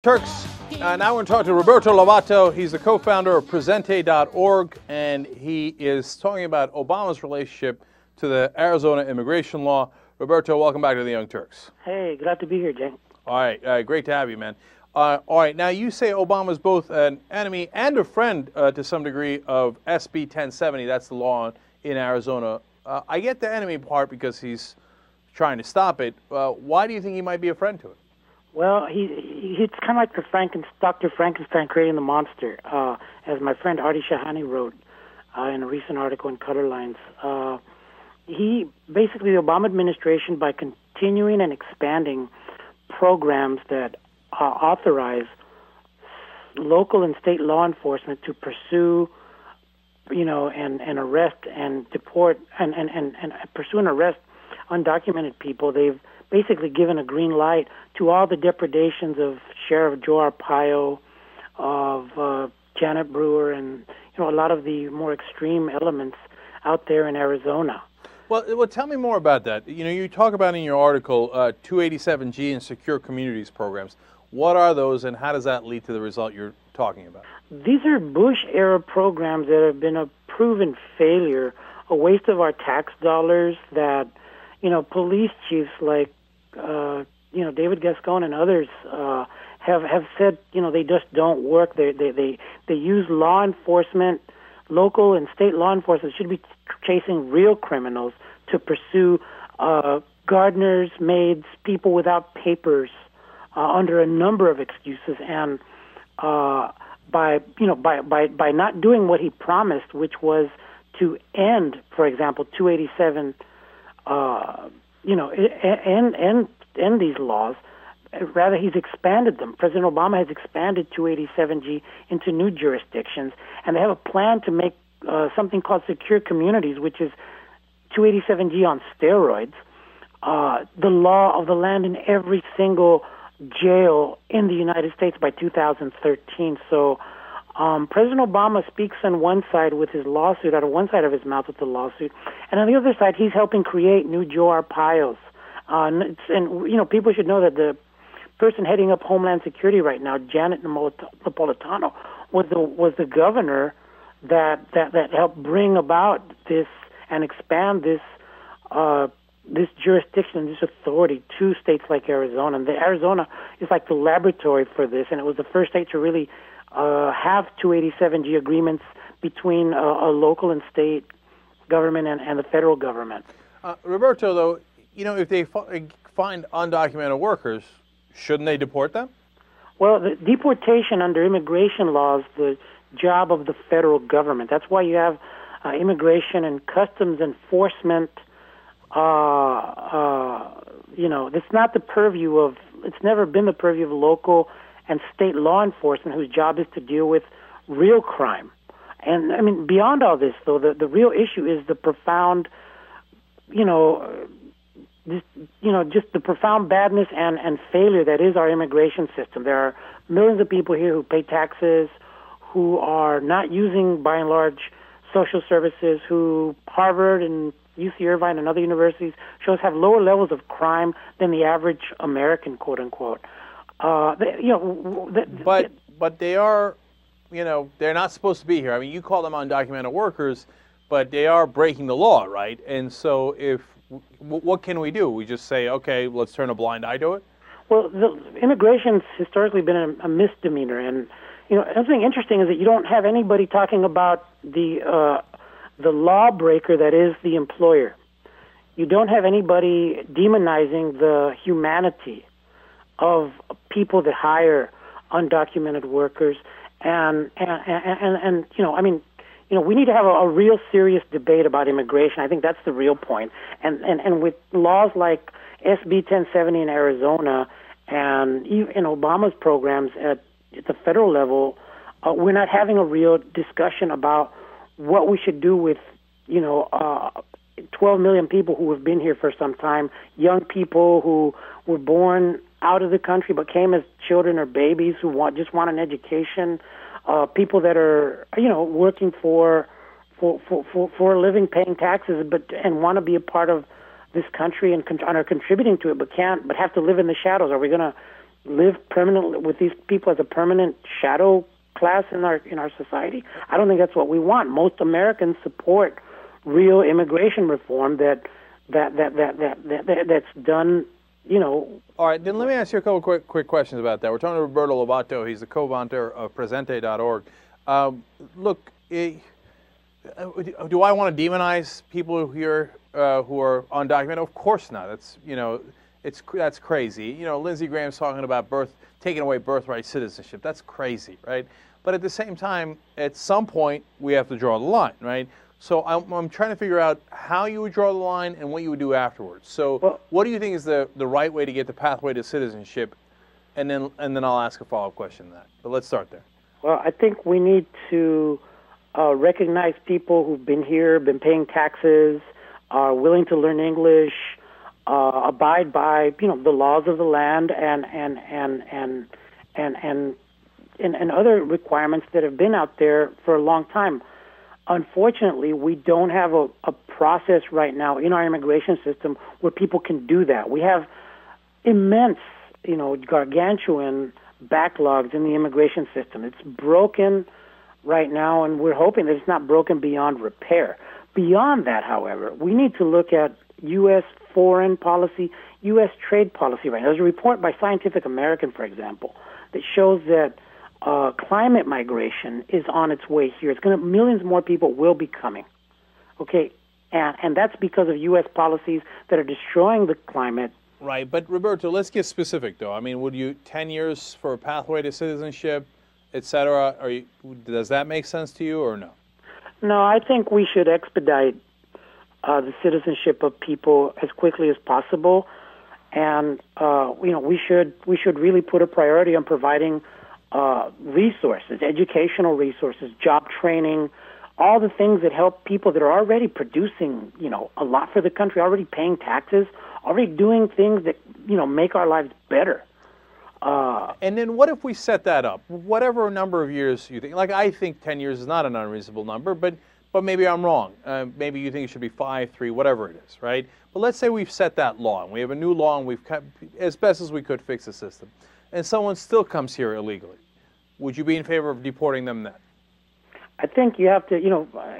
Turks, now we're going to talk to Roberto Lovato. He's the co-founder of Presente.org, and he is talking about Obama's relationship to the Arizona immigration law. Roberto, welcome back to the Young Turks. Hey, glad to be here, Jay. All right, great to have you, man. All right, now you say Obama's both an enemy and a friend to some degree of SB1070. That's the law in Arizona. I get the enemy part because he's trying to stop it. Why do you think he might be a friend to it? Well, it's kind of like the Dr. Frankenstein creating the monster, as my friend Artie Shahani wrote in a recent article in Color Lines. The Obama administration, by continuing and expanding programs that authorize local and state law enforcement to pursue, and arrest and deport and pursue and arrest undocumented people, they've basically given a green light to all the depredations of Sheriff Joe Arpaio, of Janet Brewer, and a lot of the more extreme elements out there in Arizona. Well, tell me more about that. You talk about in your article 287G and secure communities programs. What are those, and how does that lead to the result you're talking about? These are Bush-era programs that have been a proven failure, a waste of our tax dollars that, police chiefs like David Gascon and others have said, they just don't work. They use law enforcement, local and state law enforcement should be chasing real criminals to pursue gardeners, maids, people without papers under a number of excuses, and by not doing what he promised, which was to end, for example, 287. End these laws. Rather, he's expanded them. President Obama has expanded 287G into new jurisdictions, and they have a plan to make something called secure communities, which is 287G on steroids, the law of the land in every single jail in the United States by 2013. So President Obama speaks on one side with his lawsuit, out of one side of his mouth with the lawsuit, and on the other side, he's helping create new Joe Arpaios. And people should know that the person heading up Homeland Security right now, Janet Napolitano, was the governor that helped bring about this and expand this jurisdiction, this authority to states like Arizona. And Arizona is like the laboratory for this, and it was the first state to really have 287G agreements between a local and state government and the federal government. Roberto, though, if they find undocumented workers, shouldn't they deport them? Well, the deportation under immigration law is the job of the federal government. That's why you have immigration and customs enforcement. It's not the purview of, it's never been the purview of local and state law enforcement, whose job is to deal with real crime. And, beyond all this, though, the real issue is the profound, just the profound badness and failure that is our immigration system. There are millions of people here who pay taxes, who are not using, by and large, social services, who Harvard and UC Irvine and other universities shows have lower levels of crime than the average American, quote unquote. But they are, they're not supposed to be here. You call them undocumented workers, but they are breaking the law, right? And so what can we do? We just say, okay, let's turn a blind eye to it? Well, immigration's historically been a misdemeanor, and something interesting is that you don't have anybody talking about the lawbreaker that is the employer. You don't have anybody demonizing the humanity of people that hire undocumented workers, and we need to have a real serious debate about immigration. I think that's the real point. And with laws like SB1070 in Arizona and even Obama's programs at the federal level, we're not having a real discussion about what we should do with 12 million people who have been here for some time, young people who were born out of the country but came as children or babies who just want an education, people that are working for a living, paying taxes, and want to be a part of this country and are contributing to it, but have to live in the shadows. Are we going to live permanently with these people as a permanent shadow class in our society. I don't think that's what we want. Most Americans support real immigration reform that's done. All right, then let me ask you a couple quick questions about that. We're talking to Roberto Lovato. He's the co-founder of Presente.org. Look, do I want to demonize people here who are undocumented? Of course not. That's crazy. Lindsey Graham's talking about taking away birthright citizenship. That's crazy, right? But at the same time, at some point, we have to draw the line, right? So I'm trying to figure out how you would draw the line and what you would do afterwards. So what do you think is the right way to get the pathway to citizenship? And then I'll ask a follow-up question to that. But let's start there. Well, I think we need to recognize people who've been here, been paying taxes, are willing to learn English, abide by the laws of the land and other requirements that have been out there for a long time. Unfortunately, we don't have a process right now in our immigration system where people can do that. We have immense, gargantuan backlogs in the immigration system. It's broken right now, and we're hoping that it's not broken beyond repair. Beyond that, however, we need to look at U.S. foreign policy, U.S. trade policy right now. There's a report by Scientific American, for example, that shows that climate migration is on its way here. Millions more people will be coming. Okay, and that's because of U.S. policies that are destroying the climate. Right, but Roberto, let's get specific, though. I mean, would you 10 years for a pathway to citizenship, et cetera? Does that make sense to you or no? No, I think we should expedite the citizenship of people as quickly as possible, and we should really put a priority on providing resources, educational resources, job training, all the things that help people that are already producing, a lot for the country, already paying taxes, already doing things that, make our lives better. And then what if we set that up? Whatever number of years you think. Like, I think 10 years is not an unreasonable number, but maybe I'm wrong. Maybe you think it should be 5, 3, whatever it is, right? But let's say we've set that law, and we have a new law, and we've, as best as we could, fix the system. And someone still comes here illegally. Would you be in favor of deporting them then? I think you have to,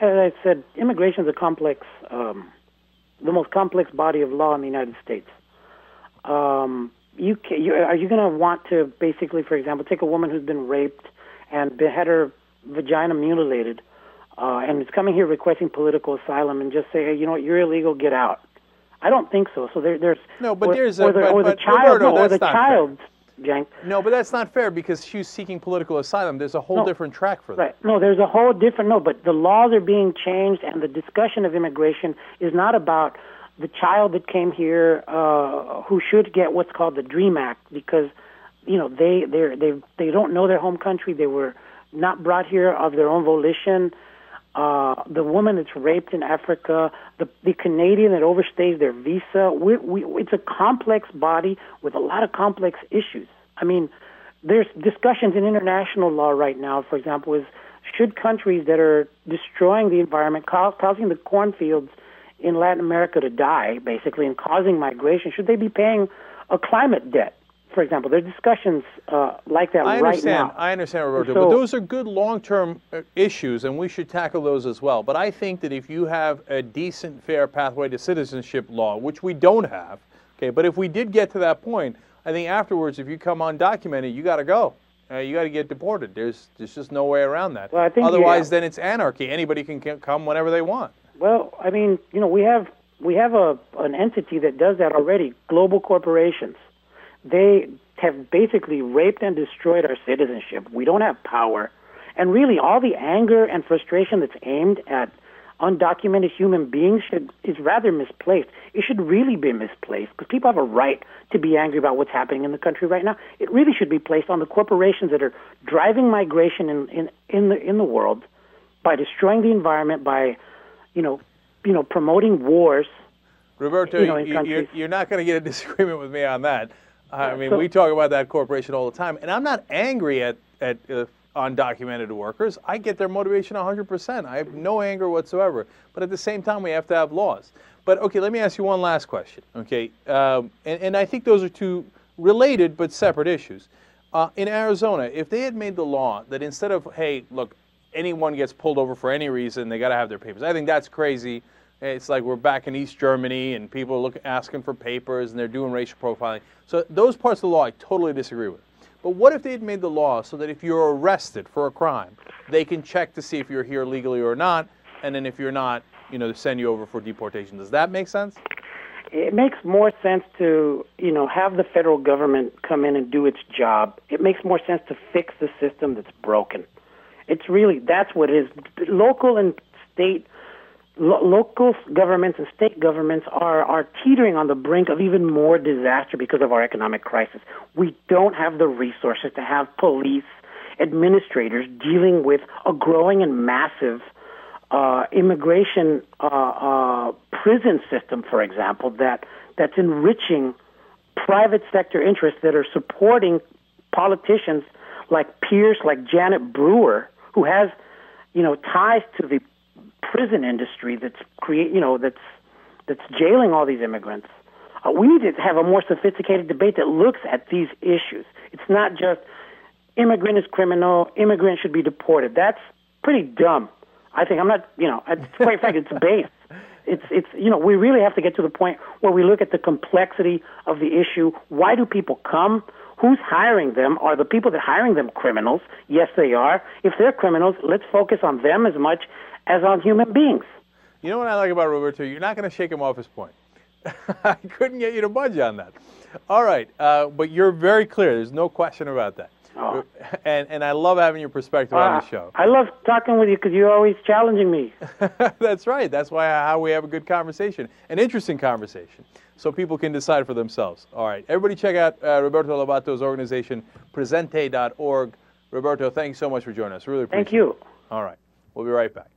as I said, immigration is a complex, the most complex body of law in the United States. Are you going to want to basically, for example, take a woman who's been raped and had her vagina mutilated and is coming here requesting political asylum and just say, hey, you're illegal, get out? I don't think so. So there's no, but there's the child. No, but that's not fair because she's seeking political asylum. There's a whole different track for that. Right. No, there's a whole different. No, but the laws are being changed, and the discussion of immigration is not about the child that came here who should get what's called the DREAM Act because they don't know their home country. They were not brought here of their own volition. The woman that's raped in Africa, the Canadian that overstays their visa. It's a complex body with a lot of complex issues. I mean, there's discussions in international law right now, for example, should countries that are destroying the environment, causing the cornfields in Latin America to die, basically, and causing migration, should they be paying a climate debt? For example, there are discussions like that right now. I understand, Roberto, but those are good long-term issues, and we should tackle those as well. But I think that if you have a decent, fair pathway to citizenship law, which we don't have, okay, but if we did get to that point, I think afterwards, if you come undocumented, you got to go. You got to get deported. There's just no way around that. Well, I think, otherwise, then it's anarchy. Anybody can come whenever they want. Well, I mean, we have an entity that does that already. Global corporations. They have basically raped and destroyed our citizenship. We don't have power. And really, all the anger and frustration that's aimed at undocumented human beings is rather misplaced. It should really be misplaced because people have a right to be angry about what's happening in the country right now. It really should be placed on the corporations that are driving migration in the world by destroying the environment, by promoting wars. Roberto, you're not going to get a disagreement with me on that. I mean, we talk about that corporation all the time, and I'm not angry at undocumented workers. I get their motivation 100%. I have no anger whatsoever. But at the same time, we have to have laws. But okay, let me ask you one last question. Okay, and I think those are two related but separate issues. In Arizona, if they had made the law that instead of, hey, look, anyone gets pulled over for any reason, they got to have their papers. I think that's crazy. It's like we're back in East Germany and people are asking for papers and they're doing racial profiling. So those parts of the law I totally disagree with. But what if they had made the law so that if you're arrested for a crime, they can check to see if you're here legally or not, and then if you're not, send you over for deportation? Does that make sense? It makes more sense to, have the federal government come in and do its job. It makes more sense to fix the system that's broken. That's what it is. Local governments and state governments are teetering on the brink of even more disaster because of our economic crisis. We don't have the resources to have police administrators dealing with a growing and massive immigration prison system, for example, that's enriching private sector interests that are supporting politicians like Pierce, like Janet Brewer, who has, ties to the prison industry that's jailing all these immigrants. We need to have a more sophisticated debate that looks at these issues. It's not just immigrant is criminal, immigrant should be deported. That's pretty dumb. I think it's quite frankly, it's base. We really have to get to the point where we look at the complexity of the issue. Why do people come? Who's hiring them? Are the people that are hiring them criminals? Yes, they are. If they're criminals, let's focus on them as much as on human beings. You know what I like about Roberto? You're not going to shake him off his point. I couldn't get you to budge on that. All right, but you're very clear. There's no question about that. Oh. And I love having your perspective on the show. I love talking with you because you're always challenging me. That's right. That's how we have a good conversation, an interesting conversation, so people can decide for themselves. All right, everybody check out Roberto Lovato's organization, presente.org. Roberto, thank you so much for joining us. Really appreciate it. Thank you. All right, we'll be right back.